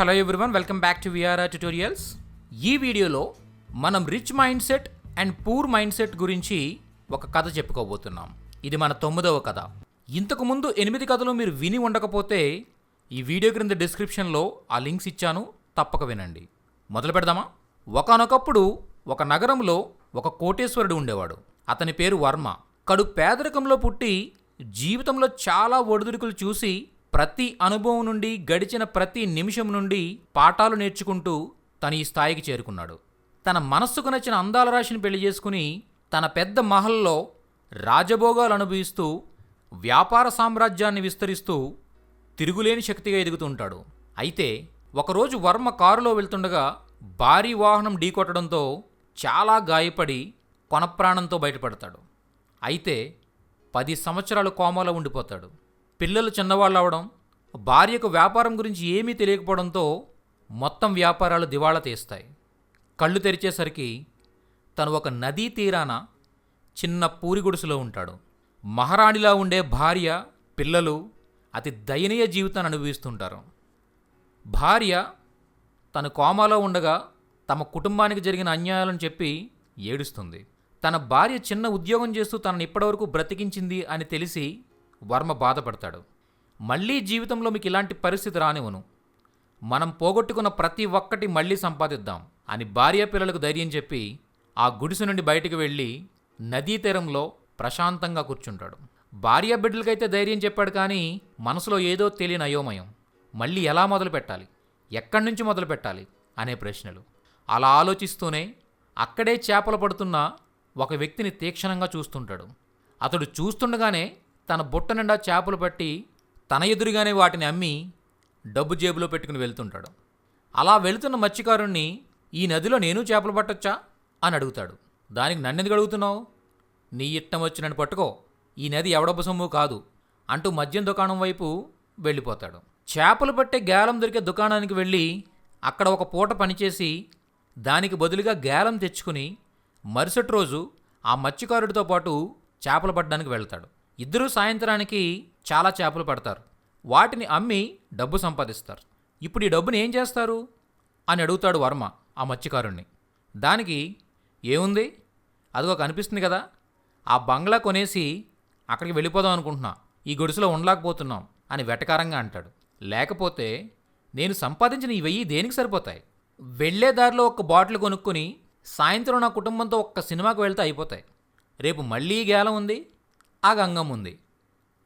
Hello everyone, welcome back to VR tutorials. ఈ వీడియోలో మనం rich mindset and poor mindset గురించి ఒక కథ చెప్పుకోబోతున్నాం. ఇది మన 9వ కథ. ఇంతకుముందు 8 కథలు మీరు విని ఉండకపోతే ఈ వీడియో క్రింద డిస్క్రిప్షన్లో ఆ లింక్స్ ఇచ్చాను, తప్పక వినండి. మొదలు పెడదామా? ఒకానొకప్పుడు ఒక నగరంలో ఒక కోటేశ్వరుడు ఉండేవాడు. అతని పేరు వర్మ. కడు పేదరికంలో పుట్టి జీవితంలో చాలా ఒడిదుడుకులు చూసి ప్రతి అనుభవం నుండి గడిచిన ప్రతి నిమిషం నుండి పాఠాలు నేర్చుకుంటూ తను ఈ స్థాయికి చేరుకున్నాడు. తన మనస్సుకు నచ్చిన అందాల రాశిని పెళ్లి చేసుకుని తన పెద్ద మహల్లో రాజభోగాలు అనుభవిస్తూ వ్యాపార సామ్రాజ్యాన్ని విస్తరిస్తూ తిరుగులేని శక్తిగా ఎదుగుతుంటాడు. అయితే ఒకరోజు వర్మ కారులో వెళ్తుండగా భారీ వాహనం ఢీకొట్టడంతో చాలా గాయపడి కొనప్రాణంతో బయటపడతాడు. అయితే 10 సంవత్సరాలు కోమాలో ఉండిపోతాడు. పిల్లలు చిన్నవాళ్ళు అవడం, భార్యకు వ్యాపారం గురించి ఏమీ తెలియకపోవడంతో మొత్తం వ్యాపారాలు దివాళా తీస్తాయి. కళ్ళు తెరిచేసరికి తను ఒక నదీ తీరాన చిన్న పూరి గుడిసెలో ఉంటాడు. మహారాణిలా ఉండే భార్య, పిల్లలు అతి దయనీయ జీవితాన్ని అనుభవిస్తుంటారు. భార్య తను కోమాలో ఉండగా తమ కుటుంబానికి జరిగిన అన్యాయాలను చెప్పి ఏడుస్తుంది. తన భార్య చిన్న ఉద్యోగం చేస్తూ తనని ఇప్పటివరకు బ్రతికించింది అని తెలిసి వర్మ బాధపడతాడు. మళ్ళీ జీవితంలో మీకు ఇలాంటి పరిస్థితి రానివ్వను, మనం పోగొట్టుకున్న ప్రతి ఒక్కటి మళ్ళీ సంపాదిద్దాం అని భార్య పిల్లలకు ధైర్యం చెప్పి ఆ గుడిసె నుండి బయటకు వెళ్ళి నదీ తీరంలో ప్రశాంతంగా కూర్చుంటాడు. భార్య బిడ్డలకైతే ధైర్యం చెప్పాడు, కానీ మనసులో ఏదో తెలియని అయోమయం. మళ్ళీ ఎలా మొదలు పెట్టాలి, ఎక్కడి నుంచి మొదలు పెట్టాలి అనే ప్రశ్నలు. అలా ఆలోచిస్తూనే అక్కడే చేపలు పడుతున్న ఒక వ్యక్తిని తీక్షణంగా చూస్తుంటాడు. అతడు చూస్తుండగానే తన బుట్ట నిండా చేపలు పట్టి తన ఎదురుగానే వాటిని అమ్మి డబ్బు జేబులో పెట్టుకుని వెళ్తుంటాడు. అలా వెళుతున్న మత్స్యకారుణ్ణి, ఈ నదిలో నేను చేపలు పట్టొచ్చా అని అడుగుతాడు. దానికి నన్నెందుకు అడుగుతున్నావు, నీ ఇట్టం వచ్చినట్టు పట్టుకో, ఈ నది ఎవడబ్బ సొమ్ము కాదు అంటూ మద్యం దుకాణం వైపు వెళ్ళిపోతాడు. చేపలు పట్టే గేలం దొరికే దుకాణానికి వెళ్ళి అక్కడ ఒక పూట పనిచేసి దానికి బదులుగా గేలం తెచ్చుకుని మరుసటి రోజు ఆ మత్స్యకారుడితో పాటు చేపలు పట్టడానికి వెళ్తాడు. ఇద్దరూ సాయంత్రానికి చాలా చేపలు పడతారు. వాటిని అమ్మి డబ్బు సంపాదిస్తారు. ఇప్పుడు ఈ డబ్బుని ఏం చేస్తారు అని అడుగుతాడు వర్మ ఆ మత్స్యకారుణ్ణి. దానికి ఏముంది, అదిగో కనిపిస్తుంది కదా, ఆ బంగ్లా కొనేసి అక్కడికి వెళ్ళిపోదాం అనుకుంటున్నా, ఈ గుడిసెలో ఉండలేకపోతున్నాం అని వెటకారంగా అంటాడు. లేకపోతే నేను సంపాదించిన ఈ 1000 దేనికి సరిపోతాయి, వెళ్లే దారిలో ఒక బాటిల్ కొనుక్కొని సాయంత్రం నా కుటుంబంతో ఒక్క సినిమాకి వెళ్తే అయిపోతాయి. రేపు మళ్ళీ గేలం ఉంది, ఆ గంగం ఉంది,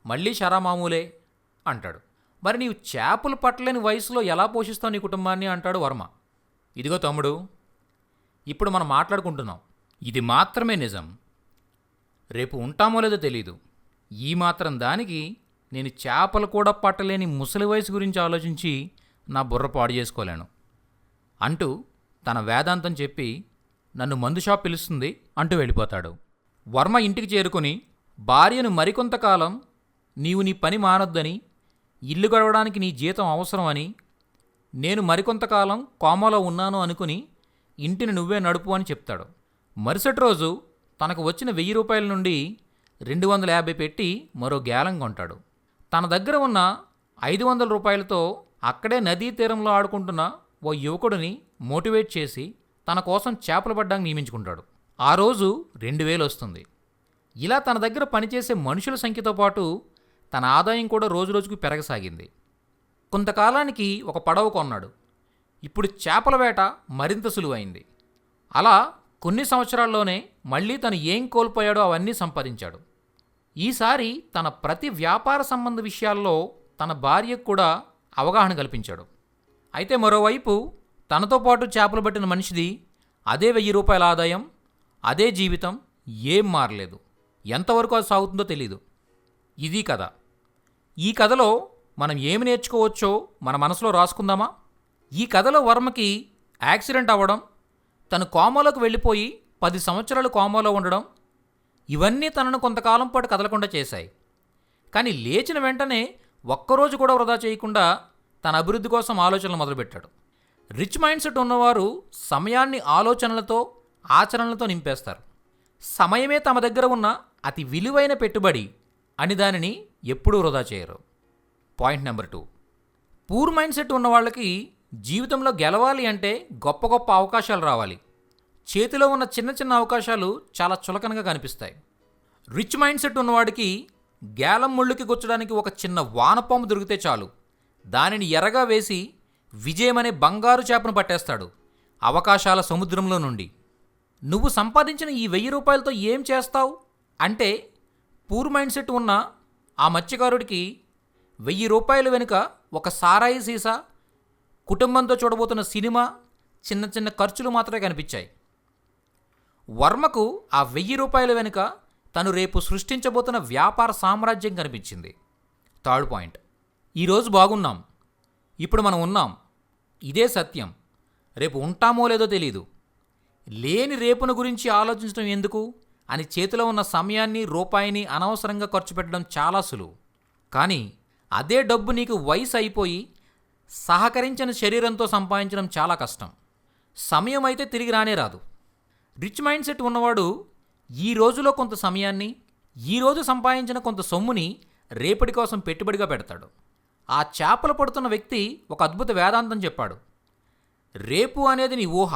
మళ్ళీ శరామామూలే అంటాడు. మరి నీవు చేపలు పట్టలేని వయసులో ఎలా పోషిస్తావు నీ కుటుంబాన్ని అంటాడు వర్మ. ఇదిగో తమ్ముడు, ఇప్పుడు మనం మాట్లాడుకుంటున్నాం, ఇది మాత్రమే నిజం, రేపు ఉంటామో లేదో తెలీదు. ఈ మాత్రం దానికి నేను చేపలు కూడా పట్టలేని ముసలి వయసు గురించి ఆలోచించి నా బుర్ర పాడు చేసుకోలేను అంటూ తన వేదాంతం చెప్పి నన్ను మందు షాప్ పిలుస్తుంది అంటూ వెళ్ళిపోతాడు. వర్మ ఇంటికి చేరుకొని భార్యను మరికొంతకాలం నీవు నీ పని మానొద్దని, ఇల్లు గడవడానికి నీ జీతం అవసరం అని, నేను మరికొంతకాలం కోమాలో ఉన్నాను అనుకుని ఇంటిని నువ్వే నడుపు అని చెప్తాడు. మరుసటి రోజు తనకు వచ్చిన 1000 రూపాయల నుండి 250 పెట్టి మరో గేలం కొంటాడు. తన దగ్గర ఉన్న 500 రూపాయలతో అక్కడే నదీ తీరంలో ఆడుకుంటున్న ఓ యువకుడిని మోటివేట్ చేసి తన కోసం చేపలు పడ్డానికి నియమించుకుంటాడు. ఆ రోజు 2000 వస్తుంది. ఇలా తన దగ్గర పనిచేసే మనుషుల సంఖ్యతో పాటు తన ఆదాయం కూడా రోజురోజుకు పెరగసాగింది. కొంతకాలానికి ఒక పడవ కొన్నాడు. ఇప్పుడు చేపల వేట మరింత సులువైంది. అలా కొన్ని సంవత్సరాల్లోనే మళ్ళీ తను ఏం కోల్పోయాడో అవన్నీ సంపాదించాడు. ఈసారి తన ప్రతి వ్యాపార సంబంధ విషయాల్లో తన భార్యకు కూడా అవగాహన కల్పించాడు. అయితే మరోవైపు తనతో పాటు చేపలు పట్టిన మనిషిది అదే 1000 రూపాయల ఆదాయం, అదే జీవితం, ఏం మారలేదు. ఎంతవరకు అది సాగుతుందో తెలీదు. ఇది కథ. ఈ కథలో మనం ఏమి నేర్చుకోవచ్చో మన మనసులో రాసుకుందామా? ఈ కథలో వర్మకి యాక్సిడెంట్ అవ్వడం, తను కోమాలోకి వెళ్ళిపోయి 10 సంవత్సరాలు కోమాలో ఉండడం, ఇవన్నీ తనను కొంతకాలం పాటు కదలకుండా చేశాయి. కానీ లేచిన వెంటనే ఒక్కరోజు కూడా వృధా చేయకుండా తన అభివృద్ధి కోసం ఆలోచనలు మొదలుపెట్టాడు. రిచ్ మైండ్ సెట్ ఉన్నవారు సమయాన్ని ఆలోచనలతో, ఆచరణలతో నింపేస్తారు. సమయమే తమ దగ్గర ఉన్న అతి విలువైన పెట్టుబడి అని దానిని ఎప్పుడూ వృధా చేయరు. Point number 2, poor mind set ఉన్న వాళ్ళకి జీవితంలో గెలవాలి అంటే గొప్ప గొప్ప అవకాశాలు రావాలి. చేతిలో ఉన్న చిన్న చిన్న అవకాశాలు చాలా చులకనగా కనిపిస్తాయి. రిచ్ మైండ్ సెట్ ఉన్నవాడికి గేలం ముళ్ళుకి గుచ్చడానికి ఒక చిన్న వానపాము దొరికితే చాలు, దానిని ఎర్రగా వేసి విజయమనే బంగారు చేపను పట్టేస్తాడు అవకాశాల సముద్రంలో నుండి. నువ్వు సంపాదించిన ఈ 1000 రూపాయలతో ఏం చేస్తావు అంటే, పూర్ మైండ్ సెట్ ఉన్న ఆ మత్స్యకారుడికి 1000 రూపాయల వెనుక ఒక సారాయి సీసా, కుటుంబంతో చూడబోతున్న సినిమా, చిన్న చిన్న ఖర్చులు మాత్రమే కనిపించాయి. వర్మకు ఆ 1000 రూపాయల వెనుక తను రేపు సృష్టించబోతున్న వ్యాపార సామ్రాజ్యం కనిపించింది. థర్డ్ పాయింట్, ఈరోజు బాగున్నాం, ఇప్పుడు మనం ఉన్నాం, ఇదే సత్యం. రేపు ఉంటామో లేదో తెలీదు. లేని రేపును గురించి ఆలోచించడం ఎందుకు అని చేతిలో ఉన్న సమయాన్ని, రూపాయిని అనవసరంగా ఖర్చు పెట్టడం చాలా సులువు. కానీ అదే డబ్బు నీకు వయసు అయిపోయి సహకరించిన శరీరంతో సంపాదించడం చాలా కష్టం. సమయం అయితే తిరిగి రానే రాదు. రిచ్ మైండ్ సెట్ ఉన్నవాడు ఈ రోజులో కొంత సమయాన్ని, ఈరోజు సంపాదించిన కొంత సొమ్ముని రేపటి కోసం పెట్టుబడిగా పెడతాడు. ఆ చేపలు పడుతున్న వ్యక్తి ఒక అద్భుత వేదాంతం చెప్పాడు. రేపు అనేది నీ ఊహ,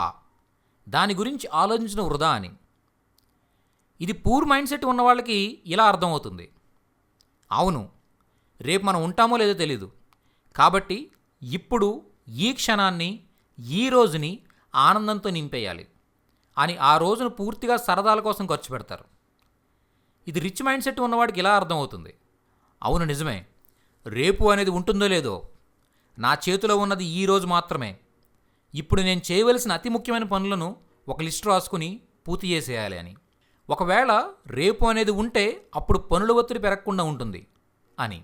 దాని గురించి ఆలోచించడం వృధా అని. ఇది పూర్ మైండ్ సెట్ ఉన్న వాళ్ళకి ఇలా అర్థమవుతుంది. అవును, రేపు మనం ఉంటామో లేదో తెలీదు, కాబట్టి ఇప్పుడు ఈ క్షణాన్ని, ఈ రోజుని ఆనందంతో నింపేయాలి అని ఆ రోజును పూర్తిగా సరదాల కోసం ఖర్చు పెడతారు. ఇది రిచ్ మైండ్ సెట్ ఉన్నవాడికి ఇలా అర్థమవుతుంది. అవును, నిజమే, రేపు అనేది ఉంటుందో లేదో, నా చేతిలో ఉన్నది ఈ రోజు మాత్రమే. ఇప్పుడు నేను చేయవలసిన అతి ముఖ్యమైన పనులను ఒక లిస్ట్ రాసుకుని పూర్తి చేసేయాలి అని. ఒకవేళ రేపు అనేది ఉంటే అప్పుడు పనుల ఒత్తిడి పెరగకుండా ఉంటుంది అని.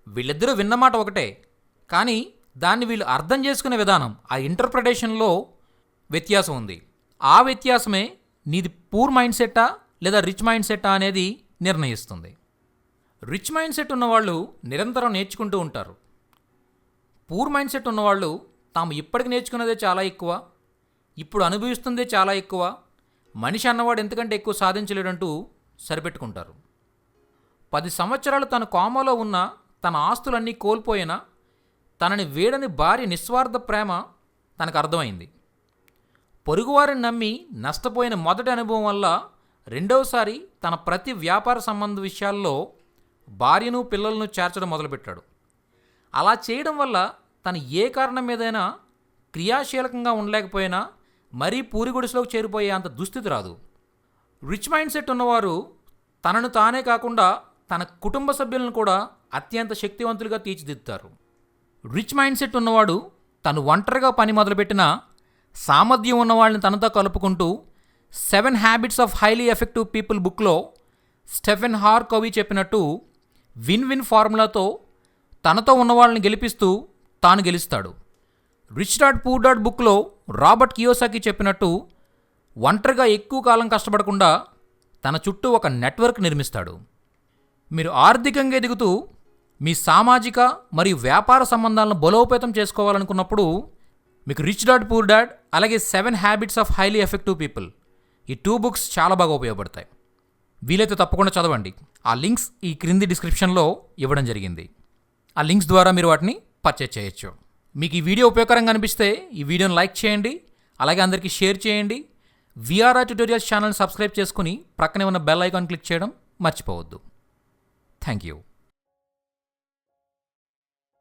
వీళ్ళిద్దరూ విన్నమాట ఒకటే, కానీ దాన్ని వీళ్ళు అర్థం చేసుకునే విధానం, ఆ ఇంటర్ప్రిటేషన్లో వ్యత్యాసం ఉంది. ఆ వ్యత్యాసమే నీది పూర్ మైండ్ సెట్టా లేదా రిచ్ మైండ్ సెట్టా అనేది నిర్ణయిస్తుంది. రిచ్ మైండ్ సెట్ ఉన్నవాళ్ళు నిరంతరం నేర్చుకుంటూ ఉంటారు. పూర్ మైండ్ సెట్ ఉన్నవాళ్ళు తాము ఇప్పటికి నేర్చుకున్నదే చాలా ఎక్కువ, ఇప్పుడు అనుభవిస్తుందే చాలా ఎక్కువ, మనిషి అన్నవాడు ఎంతకంటే ఎక్కువ సాధించలేడంటూ సరిపెట్టుకుంటారు. 10 సంవత్సరాలు తన కోమాలో ఉన్న, తన ఆస్తులన్నీ కోల్పోయినా తనని వీడని భార్య నిస్వార్థ ప్రేమ తనకు అర్థమైంది. పొరుగువారిని నమ్మి నష్టపోయిన మొదటి అనుభవం వల్ల రెండవసారి తన ప్రతి వ్యాపార సంబంధ విషయాల్లో భార్యను, పిల్లలను చేర్చడం మొదలుపెట్టాడు. అలా చేయడం వల్ల తను ఏ కారణం మీదైనా క్రియాశీలకంగా ఉండలేకపోయినా మరీ పూరిగుడిసలోకి చేరిపోయే అంత దుస్థితి రాదు. రిచ్ మైండ్ సెట్ ఉన్నవారు తనను తానే కాకుండా తన కుటుంబ సభ్యులను కూడా అత్యంత శక్తివంతులుగా తీర్చిదిద్దుతారు. రిచ్ మైండ్ సెట్ ఉన్నవాడు తను ఒంటరిగా పని మొదలుపెట్టిన సామర్థ్యం ఉన్నవాళ్ళని తనతో కలుపుకుంటూ 7 habits of highly effective people బుక్లో స్టెఫెన్ హార్ కవి చెప్పినట్టు విన్ విన్ ఫార్ములాతో తనతో ఉన్నవాళ్ళని గెలిపిస్తూ తాను గెలుస్తాడు. రిచ్ డాడ్ పూర్ డాడ్ బుక్లో రాబర్ట్ కియోసాకి చెప్పినట్టు ఒంటరిగా ఎక్కువ కాలం కష్టపడకుండా తన చుట్టూ ఒక నెట్వర్క్ నిర్మిస్తాడు. మీరు ఆర్థికంగా ఎదుగుతూ మీ సామాజిక మరియు వ్యాపార సంబంధాలను బలోపేతం చేసుకోవాలనుకున్నప్పుడు మీకు రిచ్ డాడ్ పూర్ డాడ్ అలాగే 7 habits of highly effective people, ఈ 2 బుక్స్ చాలా బాగా ఉపయోగపడతాయి. వీలైతే తప్పకుండా చదవండి. ఆ లింక్స్ ఈ క్రింది డిస్క్రిప్షన్లో ఇవ్వడం జరిగింది. ఆ లింక్స్ ద్వారా మీరు వాటిని పర్చేజ్ చేయొచ్చు. మీకు ఈ వీడియో ఉపయోగకరంగా అనిపిస్తే ఈ వీడియోని లైక్ చేయండి, అలాగే అందరికీ షేర్ చేయండి. విఆర్ఆర్ ట్యుటోరియల్స్ ఛానల్ సబ్స్క్రైబ్ చేసుకుని ప్రక్కనే ఉన్న బెల్ ఐకాన్ క్లిక్ చేయడం మర్చిపోవద్దు. Thank you.